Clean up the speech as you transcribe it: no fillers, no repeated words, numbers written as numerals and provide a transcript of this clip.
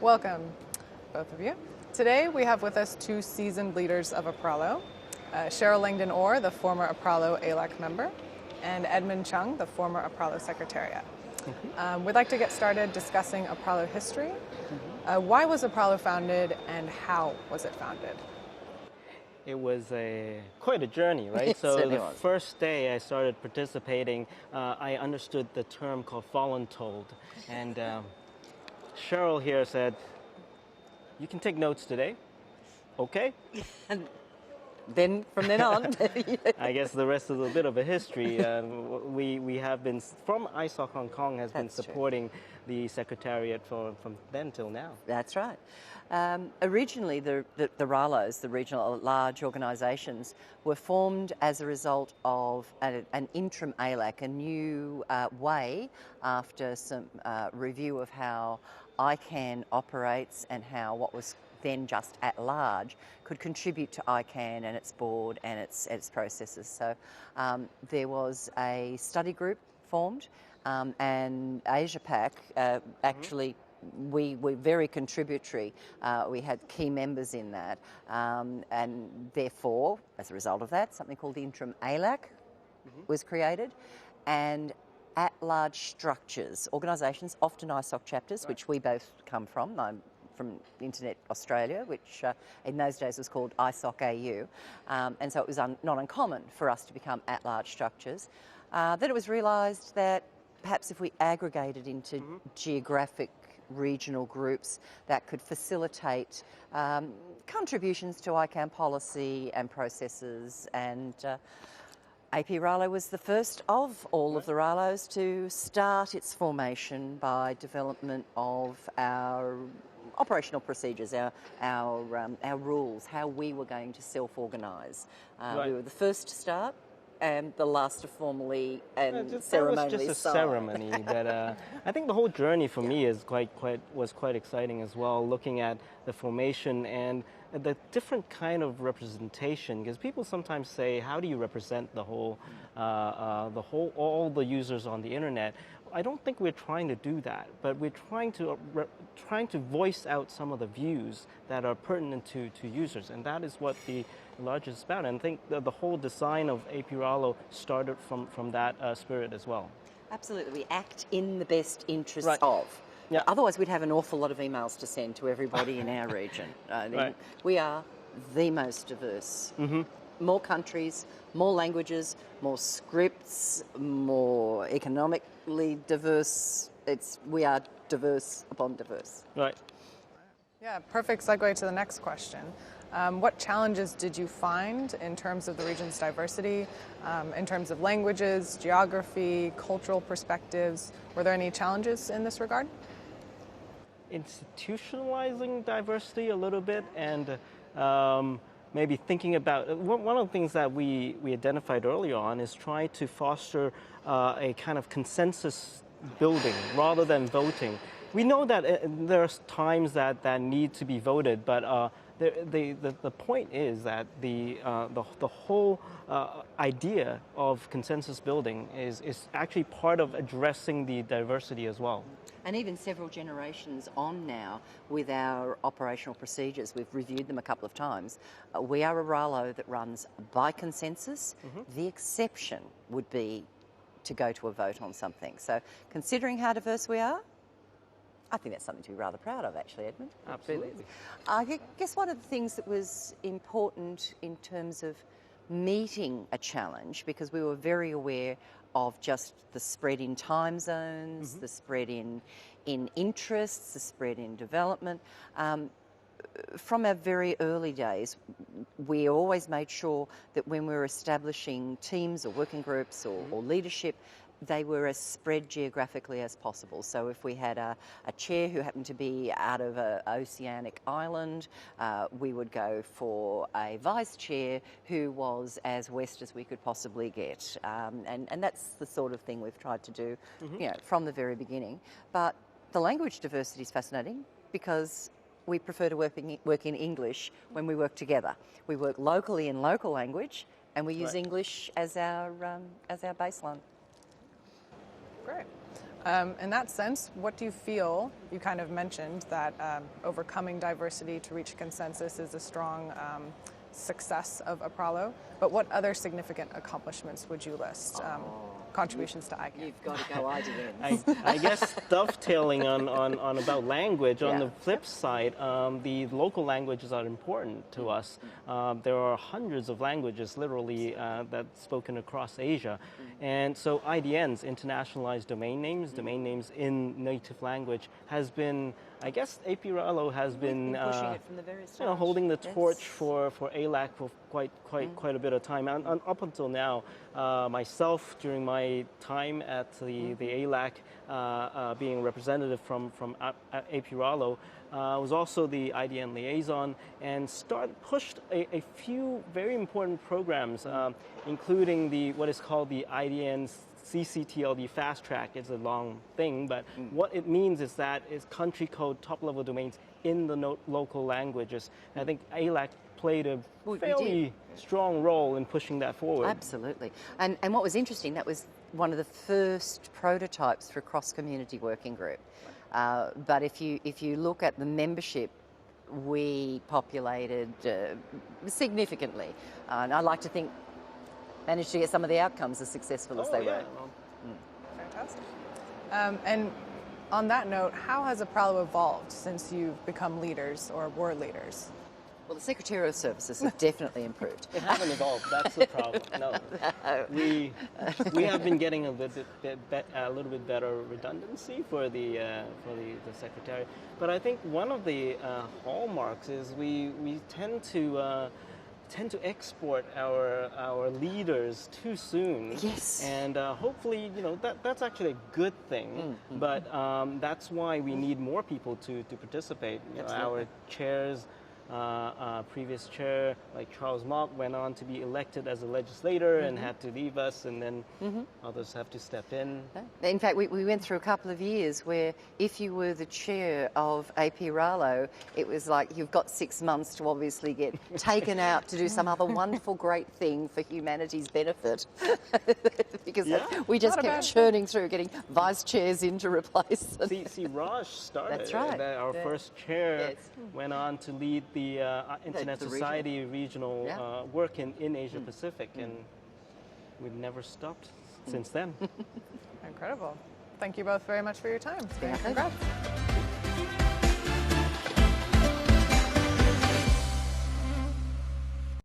Welcome, both of you. Today we have with us two seasoned leaders of APRALO, Cheryl Langdon-Orr, the former APRALO ALEC member, and Edmund Chung, the former APRALO Secretariat. We'd like to get started discussing APRALO history. Why was APRALO founded and how was it founded? It was quite a journey, right? So the first day I started participating, I understood the term called voluntold. And Cheryl here said, "You can take notes today." Okay. Then from then on, I guess the rest is a bit of a history. We have been, from ISOC Hong Kong, has been supporting the Secretariat from then till now. That's right. Originally, the RALOs, the regional large organisations, were formed as a result of an interim ALAC, a new way after some review of how ICANN operates and how what was then just at large could contribute to ICANN and its board and its processes. So there was a study group formed, and Asia Pac actually. We were very contributory. We had key members in that, and therefore, as a result of that, something called the Interim ALAC was created, and at-large structures, organisations, often ISOC chapters, which we both come from. I'm from Internet Australia, which in those days was called ISOC AU, and so it was not uncommon for us to become at-large structures. Then it was realised that perhaps if we aggregated into geographic regional groups that could facilitate contributions to ICANN policy and processes, and APRALO was the first of all of the RALOs to start its formation by development of our operational procedures, our rules, how we were going to self-organise. We were the first to start, and the last to formally and ceremonially It was just a ceremony, but I think the whole journey for me is was quite exciting as well. Looking at the formation and the different kind of representation, because people sometimes say, "How do you represent all the users on the internet?" I don't think we're trying to do that, but we're trying to voice out some of the views that are pertinent to users, and that is what the Lodge is about. And I think the whole design of APRALO started from that spirit as well. Absolutely, we act in the best interests of. Yeah. Otherwise, we'd have an awful lot of emails to send to everybody in our region. We are the most diverse. More countries, more languages, more scripts, more economically diverse. We are diverse upon diverse. Right. Yeah, perfect segue to the next question. What challenges did you find in terms of the region's diversity, in terms of languages, geography, cultural perspectives? Were there any challenges in this regard? Institutionalizing diversity a little bit, and maybe thinking about one of the things that we identified early on is trying to foster a kind of consensus building rather than voting. We know that there are times that need to be voted, but the point is that the whole idea of consensus building is actually part of addressing the diversity as well. And even several generations on now with our operational procedures, we've reviewed them a couple of times. We are a RALO that runs by consensus. The exception would be to go to a vote on something. So considering how diverse we are, I think that's something to be rather proud of, actually, Edmund. Absolutely. I guess one of the things that was important in terms of meeting a challenge, because we were very aware of just the spread in time zones, the spread in interests, the spread in development. From our very early days, we always made sure that when we were establishing teams or working groups or leadership, they were as spread geographically as possible. So if we had a chair who happened to be out of an oceanic island, we would go for a vice chair who was as west as we could possibly get. And that's the sort of thing we've tried to do from the very beginning. But the language diversity is fascinating because we prefer to work in English when we work together. We work locally in local language, and we use English as our baseline. Great. In that sense, what do you feel? You kind of mentioned that overcoming diversity to reach consensus is a strong success of APRALO, but what other significant accomplishments would you list? Contributions to ICANN. You've got to go IDNs. I guess dovetailing on about language, on Yeah. the flip side, the local languages are important to us. There are hundreds of languages, literally, that's spoken across Asia. And so IDNs, internationalized domain names in native language, has been, I guess APRALO has been pushing it from the very start. holding the torch Yes. for ALAC for quite a bit of time. And up until now, myself, during my time at the ALAC, being representative from APRALO, was also the IDN liaison and pushed a few very important programs, including what is called the IDN CCTLD Fast Track. It's a long thing, but what it means is that it's country code top-level domains in the local languages. And I think ALAC played a fairly strong role in pushing that forward. Absolutely. And what was interesting, that was one of the first prototypes for a cross-community working group. But if you look at the membership, we populated significantly. And I like to think managed to get some of the outcomes as successful as they were. Fantastic. And on that note, how has APRALO evolved since you've become leaders or were leaders? Well, the secretarial services have definitely improved. It hasn't evolved. That's the problem. No, we have been getting a little bit better redundancy for the secretariat. But I think one of the hallmarks is we tend to export our leaders too soon. Yes. And hopefully, that's actually a good thing. But that's why we need more people to participate. Our chairs. Previous chair, like Charles Mock, went on to be elected as a legislator and had to leave us, and then others have to step in. In fact, we went through a couple of years where if you were the chair of APRALO, it was like you've got 6 months to obviously get taken out to do some other wonderful, great thing for humanity's benefit. Because we just kept churning through, getting vice chairs in to replace them. See, Raj started. That's right. Our first chair went on to lead the Internet the Society regional work in Asia Pacific, and we've never stopped since then. Incredible. Thank you both very much for your time. Yeah. Congrats.